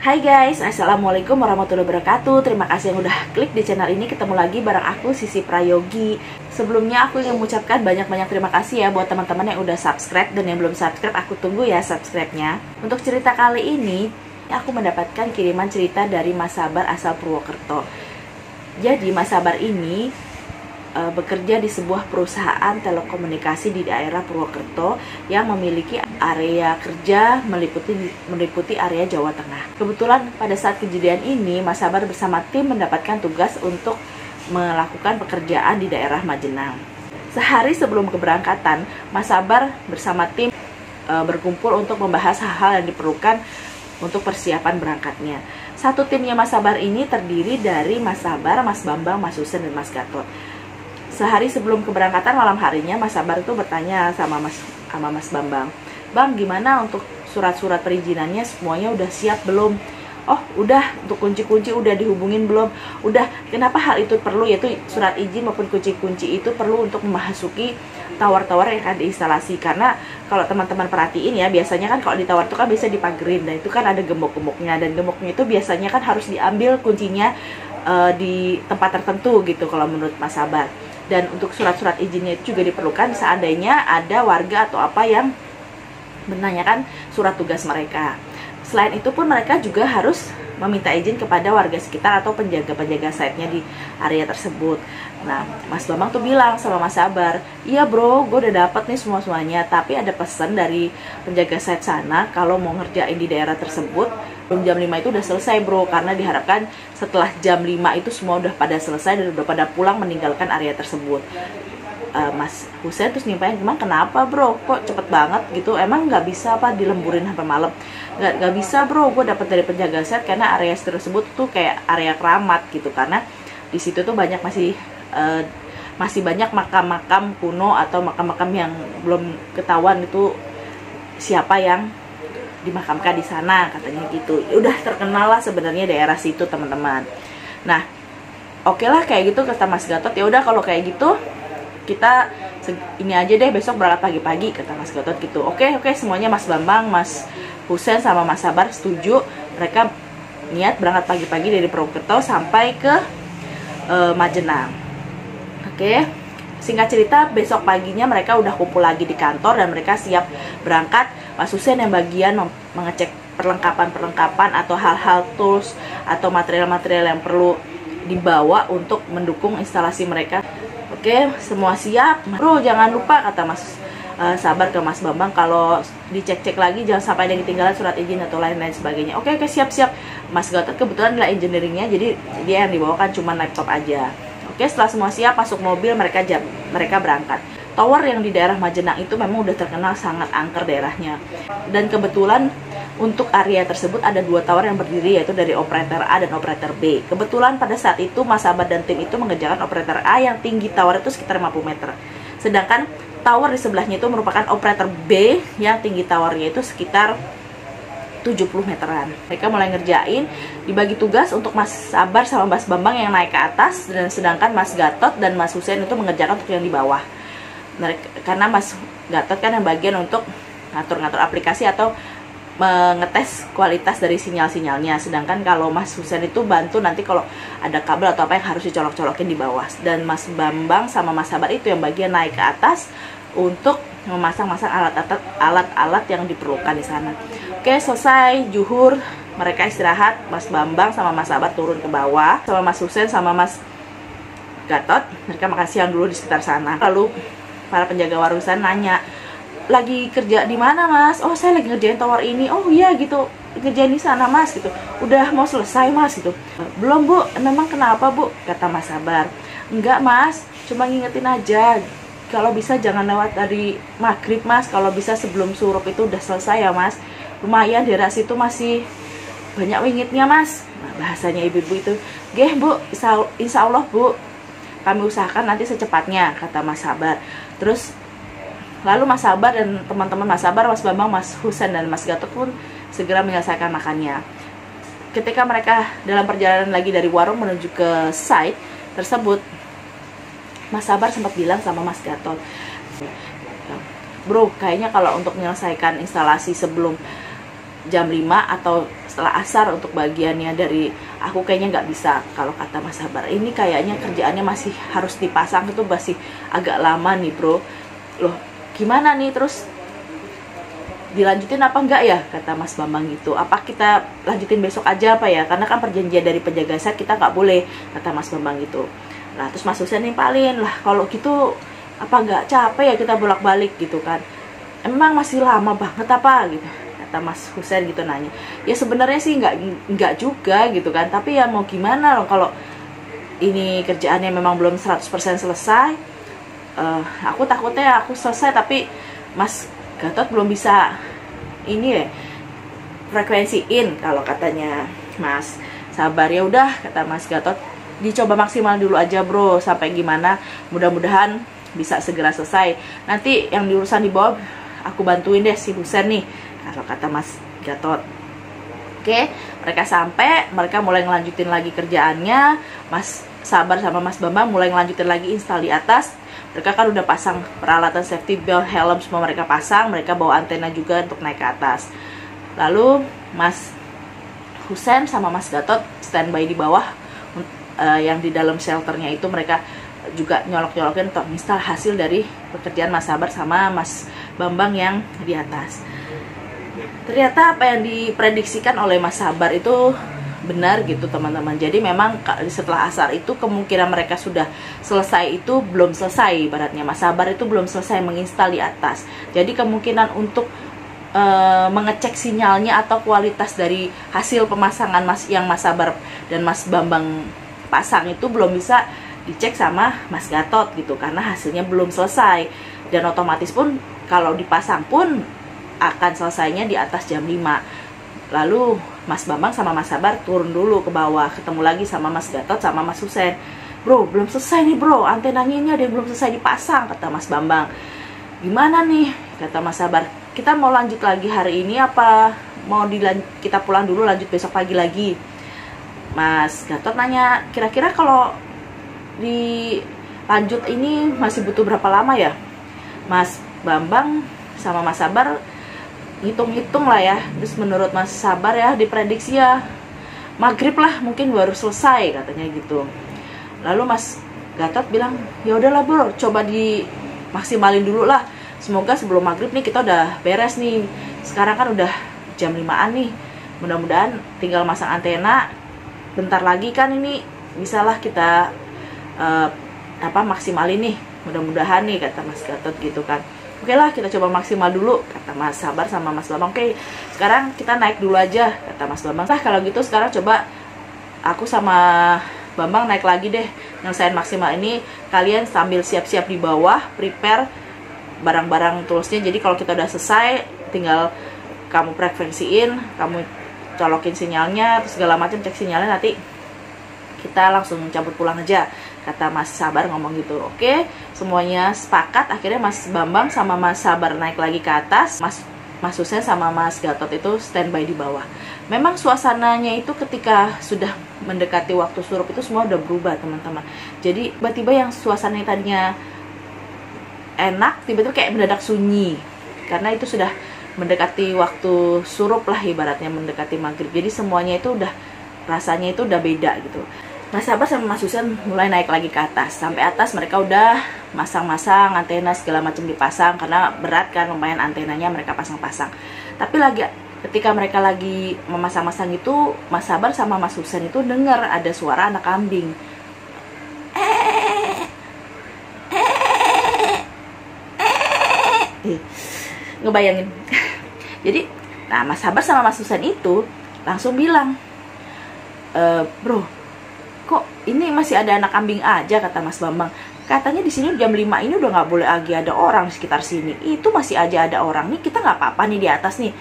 Hai guys, assalamualaikum warahmatullahi wabarakatuh. Terima kasih yang udah klik di channel ini. Ketemu lagi bareng aku, Sisi Prayogi. Sebelumnya aku ingin mengucapkan banyak-banyak terima kasih ya buat teman-teman yang udah subscribe. Dan yang belum subscribe, aku tunggu ya subscribe-nya. Untuk cerita kali ini, aku mendapatkan kiriman cerita dari Mas Sabar asal Purwokerto. Jadi Mas Sabar ini bekerja di sebuah perusahaan telekomunikasi di daerah Purwokerto yang memiliki area kerja meliputi area Jawa Tengah. Kebetulan pada saat kejadian ini, Mas Sabar bersama tim mendapatkan tugas untuk melakukan pekerjaan di daerah Majenang. Sehari sebelum keberangkatan, Mas Sabar bersama tim berkumpul untuk membahas hal-hal yang diperlukan untuk persiapan berangkatnya. Satu timnya Mas Sabar ini terdiri dari Mas Sabar, Mas Bambang, Mas Husen, dan Mas Gatot. Sehari sebelum keberangkatan malam harinya, Mas Sabar itu bertanya sama Mas Bambang, "Bang, gimana untuk surat-surat perizinannya, semuanya udah siap belum?" "Oh, udah. Untuk kunci-kunci udah dihubungin belum?" "Udah." "Kenapa hal itu perlu, yaitu surat izin maupun kunci-kunci itu perlu untuk memasuki tower-tower yang akan diinstalasi?" Karena kalau teman-teman perhatiin ya, biasanya kan kalau di tower itu kan bisa dipagerin, dan itu kan ada gembok-gemboknya, dan gemboknya itu biasanya kan harus diambil kuncinya di tempat tertentu gitu kalau menurut Mas Sabar. Dan untuk surat-surat izinnya itu juga diperlukan seandainya ada warga atau apa yang menanyakan surat tugas mereka. Selain itu pun mereka juga harus meminta izin kepada warga sekitar atau penjaga-penjaga site-nya di area tersebut. Nah, Mas Bambang tuh bilang sama Mas Sabar, "Iya bro, gue udah dapet nih semuanya, tapi ada pesan dari penjaga site sana kalau mau ngerjain di daerah tersebut belum jam 5 itu udah selesai bro, karena diharapkan setelah jam 5 itu semua udah pada selesai dan udah pada pulang meninggalkan area tersebut." Mas Husen terus nyimpain, "Emang kenapa bro, kok cepet banget gitu, emang nggak bisa apa dilemburin sampai malam?" Nggak bisa bro, gue dapet dari penjaga set karena area tersebut tuh kayak area keramat gitu, karena di situ tuh masih banyak makam-makam kuno atau makam-makam yang belum ketahuan itu siapa yang dimakamkan di sana, katanya gitu. Udah terkenal lah sebenarnya daerah situ teman-teman. Nah, oke lah kayak gitu kata Mas Gatot. "Ya udah kalau kayak gitu kita ini aja deh, besok berangkat pagi-pagi," kata Mas Gatot gitu. Oke, semuanya Mas Bambang, Mas Husen sama Mas Sabar setuju. Mereka niat berangkat pagi-pagi dari Purwokerto sampai ke Majenang. Oke, singkat cerita besok paginya mereka udah kumpul lagi di kantor dan mereka siap berangkat. Mas Husen yang bagian mengecek perlengkapan atau hal-hal tools atau material-material yang perlu dibawa untuk mendukung instalasi mereka. Oke, semua siap. "Bro, jangan lupa," kata Mas Sabar ke Mas Bambang, "kalau dicek-cek lagi jangan sampai ada yang ketinggalan surat izin atau lain-lain sebagainya." Oke, siap. Mas Gatot kebetulan adalah engineeringnya, jadi dia yang dibawakan cuma laptop aja. Oke, setelah semua siap masuk mobil, mereka berangkat. Tower yang di daerah Majenang itu memang udah terkenal sangat angker daerahnya. Dan kebetulan untuk area tersebut ada 2 tower yang berdiri, yaitu dari operator A dan operator B. Kebetulan pada saat itu Mas Sabar dan tim itu mengerjakan operator A yang tinggi tower itu sekitar 50 meter. Sedangkan tower di sebelahnya itu merupakan operator B yang tinggi towernya itu sekitar 70 meteran. Mereka mulai ngerjain, dibagi tugas untuk Mas Sabar sama Mas Bambang yang naik ke atas, dan sedangkan Mas Gatot dan Mas Husen itu mengerjakan untuk yang di bawah. Karena Mas Gatot kan yang bagian untuk ngatur-ngatur aplikasi atau mengetes kualitas dari sinyal-sinyalnya, sedangkan kalau Mas Husen itu bantu nanti kalau ada kabel atau apa yang harus dicolok-colokin di bawah, dan Mas Bambang sama Mas Sabar itu yang bagian naik ke atas untuk memasang-masang alat-alat yang diperlukan di sana. Oke, selesai zuhur, mereka istirahat. Mas Bambang sama Mas Sabar turun ke bawah sama Mas Husen sama Mas Gatot, mereka makan siang dulu di sekitar sana. Lalu para penjaga warusan nanya, "Lagi kerja di mana Mas?" "Oh, saya lagi ngerjain tower ini." "Oh iya gitu, ngerjain di sana Mas," gitu. "Udah mau selesai Mas," gitu. "Belum Bu." "Memang kenapa Bu?" kata Mas Sabar. "Enggak Mas, cuma ngingetin aja, kalau bisa jangan lewat dari maghrib Mas, kalau bisa sebelum surup itu udah selesai ya Mas. Lumayan daerah situ masih banyak wingitnya Mas." Nah, bahasanya ibu-ibu itu, "Geh Bu, insya Allah Bu, kami usahakan nanti secepatnya," kata Mas Sabar. Terus lalu Mas Sabar dan teman-teman Mas Sabar, Mas Bambang, Mas Husen, dan Mas Gatot pun segera menyelesaikan makannya. Ketika mereka dalam perjalanan lagi dari warung menuju ke site tersebut, Mas Sabar sempat bilang sama Mas Gatot, "Bro, kayaknya kalau untuk menyelesaikan instalasi sebelum jam 5 atau setelah asar untuk bagiannya dari aku kayaknya nggak bisa. Kalau kata Mas Sabar, ini kayaknya kerjaannya masih harus dipasang, itu masih agak lama nih bro. Loh gimana nih, terus dilanjutin apa enggak ya, kata Mas Bambang gitu. Apa kita lanjutin besok aja apa ya, karena kan perjanjian dari penjaga set kita nggak boleh, kata Mas Bambang gitu. Nah terus Mas Husen nimpalin, lah kalau gitu apa nggak capek ya kita bolak-balik gitu kan, emang masih lama banget apa gitu, kata Mas Husen gitu nanya. Ya sebenarnya sih nggak juga gitu kan, tapi ya mau gimana loh, kalau ini kerjaannya memang belum 100% selesai. Aku takutnya aku selesai tapi Mas Gatot belum bisa ini ya frekuensiin, kalau katanya Mas Sabar. Ya udah, kata Mas Gatot, dicoba maksimal dulu aja bro, sampai gimana mudah-mudahan bisa segera selesai. Nanti yang diurusan di bawah aku bantuin deh si Husen nih, kalau kata Mas Gatot. Oke, mereka sampai, mereka mulai ngelanjutin lagi kerjaannya. Mas Sabar sama Mas Bambang mulai ngelanjutin lagi install di atas. Mereka kan udah pasang peralatan safety belt, helm semua mereka pasang. Mereka bawa antena juga untuk naik ke atas. Lalu Mas Husen sama Mas Gatot standby di bawah, yang di dalam shelternya itu mereka juga nyolok-nyolokin untuk install hasil dari pekerjaan Mas Sabar sama Mas Bambang yang di atas. Ternyata apa yang diprediksikan oleh Mas Sabar itu benar gitu teman-teman. Jadi memang setelah asar itu kemungkinan mereka sudah selesai itu belum selesai, ibaratnya Mas Sabar itu belum selesai menginstal di atas. Jadi kemungkinan untuk mengecek sinyalnya atau kualitas dari hasil pemasangan yang Mas Sabar dan Mas Bambang pasang itu belum bisa dicek sama Mas Gatot gitu, karena hasilnya belum selesai. Dan otomatis pun kalau dipasang pun akan selesainya di atas jam 5. Lalu Mas Bambang sama Mas Sabar turun dulu ke bawah, ketemu lagi sama Mas Gatot sama Mas Husen. Bro, belum selesai nih bro, antenanya ini ada yang belum selesai dipasang, kata Mas Bambang. Gimana nih, kata Mas Sabar, kita mau lanjut lagi hari ini apa mau kita pulang dulu lanjut besok pagi lagi? Mas Gatot nanya, kira-kira kalau dilanjut ini masih butuh berapa lama ya? Mas Bambang sama Mas Sabar hitung-hitung lah ya. Terus menurut Mas Sabar ya diprediksi ya maghrib lah mungkin baru selesai, katanya gitu. Lalu Mas Gatot bilang, ya udahlah bro, coba dimaksimalin dulu lah. Semoga sebelum maghrib nih kita udah beres nih. Sekarang kan udah jam 5-an nih. Mudah-mudahan tinggal masang antena. Bentar lagi kan ini bisalah kita maksimalin nih. Mudah-mudahan nih, kata Mas Gatot gitu kan. Oke lah, kita coba maksimal dulu, kata Mas Sabar sama Mas Bambang. Oke, sekarang kita naik dulu aja, kata Mas Bambang. Nah, kalau gitu sekarang coba aku sama Bambang naik lagi deh. Nyelesain maksimal ini, kalian sambil siap-siap di bawah, prepare barang-barang toolsnya. Jadi kalau kita udah selesai, tinggal kamu frekuensiin, kamu colokin sinyalnya, terus segala macam, cek sinyalnya, nanti kita langsung cabut pulang aja, kata Mas Sabar ngomong gitu. Oke, semuanya sepakat. Akhirnya Mas Bambang sama Mas Sabar naik lagi ke atas. Mas Husen sama Mas Gatot itu standby di bawah. Memang suasananya itu ketika sudah mendekati waktu surup itu semua udah berubah teman-teman. Jadi tiba-tiba yang suasananya tadinya enak, tiba-tiba kayak mendadak sunyi, karena itu sudah mendekati waktu surup lah, ibaratnya mendekati maghrib. Jadi semuanya itu udah rasanya itu udah beda gitu. Mas Sabar sama Mas Husen mulai naik lagi ke atas. Sampai atas mereka udah masang-masang antena segala macam dipasang, karena berat kan lumayan antenanya mereka pasang-pasang. Tapi ketika mereka lagi memasang-masang itu, Mas Sabar sama Mas Husen itu dengar ada suara anak kambing. Ngebayangin. Jadi, nah Mas Sabar sama Mas Husen itu langsung bilang, bro, kok ini masih ada anak kambing aja, kata Mas Bambang. Katanya di sini jam 5 ini udah nggak boleh lagi ada orang di sekitar sini. Itu masih aja ada orang nih, kita nggak apa-apa nih di atas nih.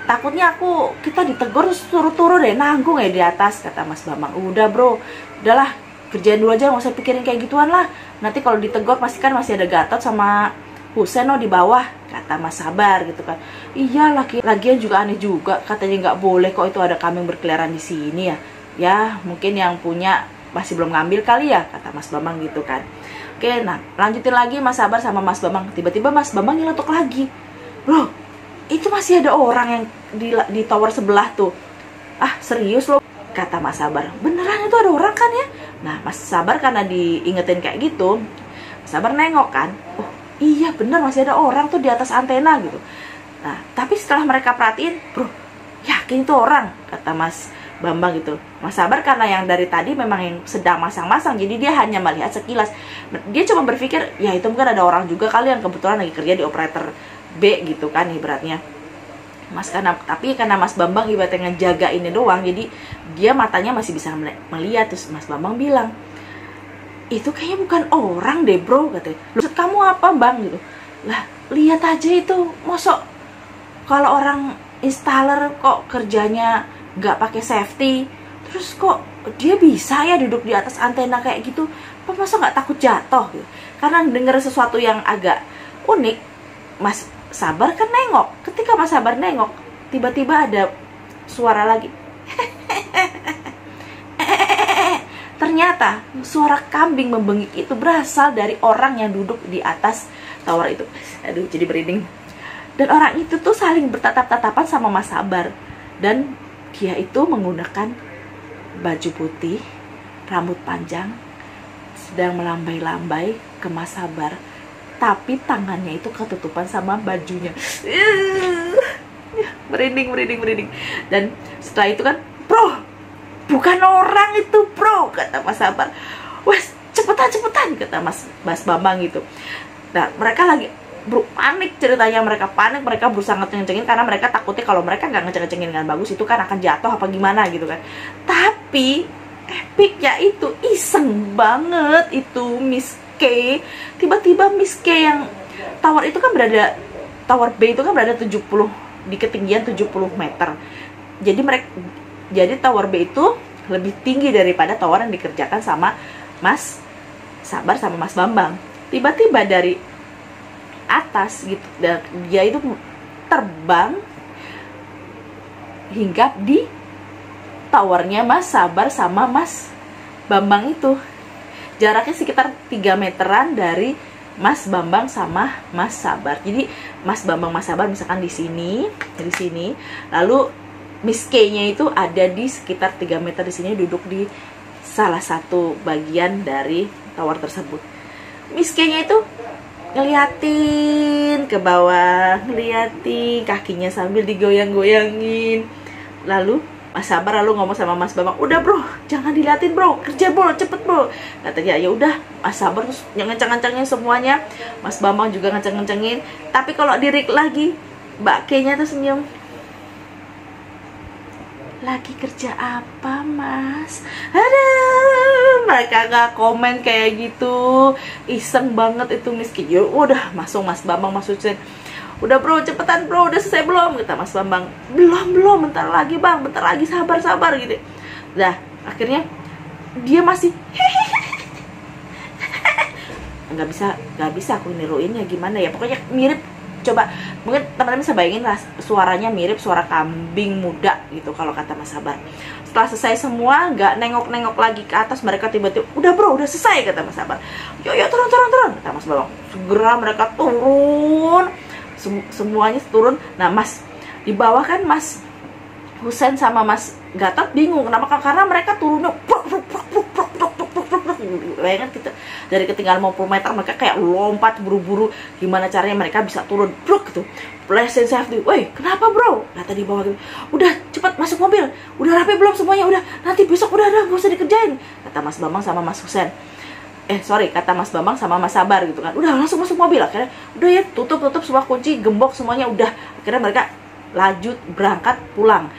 Takutnya kita ditegur suruh turun deh, nanggung ya di atas, kata Mas Bambang. Udah bro, udahlah kerjain dulu aja, nggak usah pikirin kayak gituan lah. Nanti kalau ditegur pasti kan masih ada Gatot sama Husen di bawah, kata Mas Sabar gitu kan. Iya, lagian juga aneh juga, katanya nggak boleh kok itu ada kambing berkeliaran di sini ya. Ya mungkin yang punya masih belum ngambil kali ya, kata Mas Bambang gitu kan. Oke, nah lanjutin lagi Mas Sabar sama Mas Bambang. Tiba-tiba Mas Bambang nyeletuk lagi, bro, itu masih ada orang yang di tower sebelah tuh. Ah serius lo, kata Mas Sabar. Beneran itu ada orang kan ya? Nah Mas Sabar karena diingetin kayak gitu, Mas Sabar nengok kan, oh iya bener masih ada orang tuh di atas antena gitu. Nah tapi setelah mereka perhatiin, bro yakin itu orang, kata Mas Bambang gitu. Mas Sabar karena yang dari tadi memang yang sedang masang-masang, jadi dia hanya melihat sekilas. Dia cuma berpikir ya itu mungkin ada orang juga kali yang kebetulan lagi kerja di operator B gitu kan ibaratnya. Tapi karena Mas Bambang ibaratnya ngejaga ini doang, jadi dia matanya masih bisa melihat. Terus Mas Bambang bilang, itu kayaknya bukan orang deh bro, katanya. Maksud kamu apa bang gitu? Lah lihat aja itu, mosok kalau orang installer kok kerjanya nggak pakai safety, terus kok dia bisa ya duduk di atas antena kayak gitu? Apa masa nggak takut jatuh gitu? Karena dengar sesuatu yang agak unik, Mas Sabar kan nengok. Ketika Mas Sabar nengok, tiba-tiba ada suara lagi. Ternyata suara kambing membengik itu berasal dari orang yang duduk di atas tower itu. Aduh, jadi merinding. Dan orang itu tuh saling bertatap-tatapan sama Mas Sabar. Dan dia itu menggunakan baju putih, rambut panjang, sedang melambai-lambai ke Mas Sabar. Tapi tangannya itu ketutupan sama bajunya. Merinding. Dan setelah itu kan, bro, bukan orang itu bro, kata Mas Sabar. Wes cepetan, kata Mas Bambang gitu. Nah mereka lagi panik ceritanya, mereka berusaha ngeceng-ngecengin karena mereka takutnya kalau mereka nggak ngeceng-ngecengin dengan bagus itu kan akan jatuh apa gimana gitu kan. Tapi epicnya itu iseng banget itu Miss K. Tiba-tiba Miss K yang tower itu kan berada, tower B itu kan berada 70 di ketinggian 70 meter. Jadi tower B itu lebih tinggi daripada tower yang dikerjakan sama Mas Sabar sama Mas Bambang. Tiba-tiba dari atas gitu, dan dia itu terbang hinggap di towernya Mas Sabar sama Mas Bambang itu. Jaraknya sekitar 3 meteran dari Mas Bambang sama Mas Sabar. Jadi Mas Bambang Mas Sabar misalkan di sini, lalu Miss K-nya itu ada di sekitar 3 meter di sini, duduk di salah satu bagian dari tower tersebut. Miss K-nya itu ngeliatin ke bawah, ngeliatin kakinya sambil digoyang-goyangin. Lalu Mas Sabar lalu ngomong sama Mas Bambang, udah bro, jangan diliatin bro, kerja bro, cepet bro. Katanya ya udah, Mas Sabar terus ngenceng-ngencengin semuanya, Mas Bambang juga ngenceng-ngencengin. Tapi kalau dirik lagi, Mbak K-nya tuh senyum. Lagi kerja apa mas? Aduh, mereka gak komen kayak gitu. Iseng banget itu Miss K. Udah masuk Mas Bambang, Mas Husen. Udah bro, cepetan bro, udah selesai belum? Kata Mas Bambang. Belum, bentar lagi bang, bentar lagi, sabar gitu. Nah, akhirnya dia masih nggak bisa aku niruinnya gimana ya. Pokoknya mirip, coba mungkin teman-teman bisa bayangin lah, suaranya mirip suara kambing muda gitu kalau kata Mas Sabar. Setelah selesai semua, nggak nengok-nengok lagi ke atas, mereka tiba-tiba, udah bro, udah selesai, kata Mas Sabar. Yuk turun, kata Mas Bambang. Segera mereka turun, semuanya turun. Nah Mas di bawah kan Mas Husen sama Mas Gatot bingung kenapa, karena mereka turunnya bayangkan kita dari ketinggalan 50 meter, mereka kayak lompat buru-buru, gimana caranya mereka bisa turun gitu. Lesson safety, woi kenapa bro? Kata di bawah gitu, udah cepat masuk mobil, udah rapi belum semuanya, udah nanti besok udah gak usah dikerjain, kata Mas Bambang sama Mas Husen. Kata Mas Bambang sama Mas Sabar gitu kan. Udah langsung masuk mobil. Akhirnya udah ya, tutup semua kunci, gembok semuanya udah. Akhirnya mereka lanjut berangkat pulang.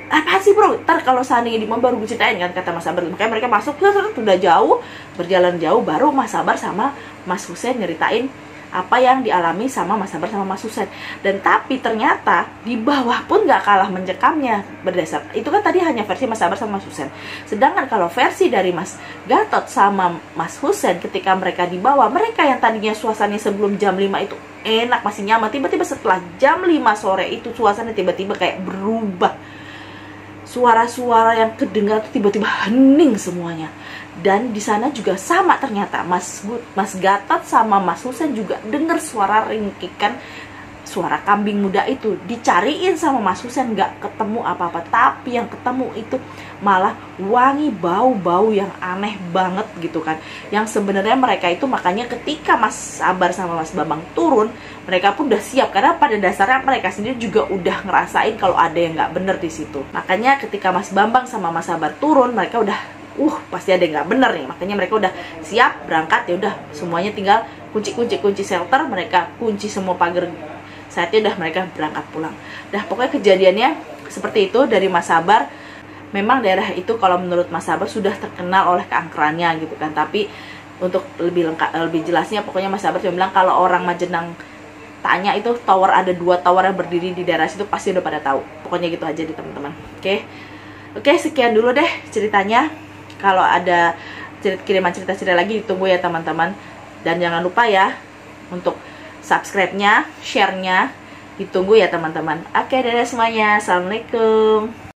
Apaan sih bro? Ntar kalau seandainya di mobil baru gue ceritain kan, kata Mas Sabar. Makanya mereka masuk, udah jauh, berjalan jauh, baru Mas Sabar sama Mas Husen nyeritain apa yang dialami sama Mas Sabar sama Mas Husen. Dan tapi ternyata di bawah pun gak kalah mencekamnya. Berdasar itu kan tadi hanya versi Mas Sabar sama Mas Husen. Sedangkan kalau versi dari Mas Gatot sama Mas Husen, ketika mereka di bawah, mereka yang tadinya suasananya sebelum jam 5 itu enak, masih nyaman, tiba-tiba setelah jam 5 sore itu suasana tiba-tiba kayak berubah. Suara-suara yang kedengar tiba-tiba hening semuanya. Dan di sana juga sama ternyata Mas Gatot sama Mas Husen juga dengar suara ringkikan suara kambing muda itu dicariin sama Mas Husen, nggak ketemu apa-apa. Tapi yang ketemu itu malah wangi bau-bau yang aneh banget gitu kan. Yang sebenarnya mereka itu, makanya ketika Mas Sabar sama Mas Bambang turun, mereka pun udah siap, karena pada dasarnya mereka sendiri juga udah ngerasain kalau ada yang nggak bener di situ. Makanya ketika Mas Bambang sama Mas Sabar turun, mereka udah pasti ada yang nggak bener nih. Makanya mereka udah siap berangkat. Ya udah, semuanya tinggal kunci shelter, mereka kunci semua pagar. Saatnya udah mereka berangkat pulang. Dah, pokoknya kejadiannya seperti itu dari Mas Sabar. Memang daerah itu kalau menurut Mas Sabar sudah terkenal oleh keangkerannya gitu kan. Tapi untuk lebih lengkap, lebih jelasnya, pokoknya Mas Sabar cuma bilang kalau orang Majenang tanya itu tower, ada 2 tower yang berdiri di daerah situ, pasti udah pada tahu. Pokoknya gitu aja di teman-teman. Oke, sekian dulu deh ceritanya. Kalau ada kiriman cerita-cerita lagi ditunggu ya teman-teman. Dan jangan lupa ya untuk subscribe-nya, share-nya, ditunggu ya teman-teman. Oke, dadah semuanya. Assalamualaikum.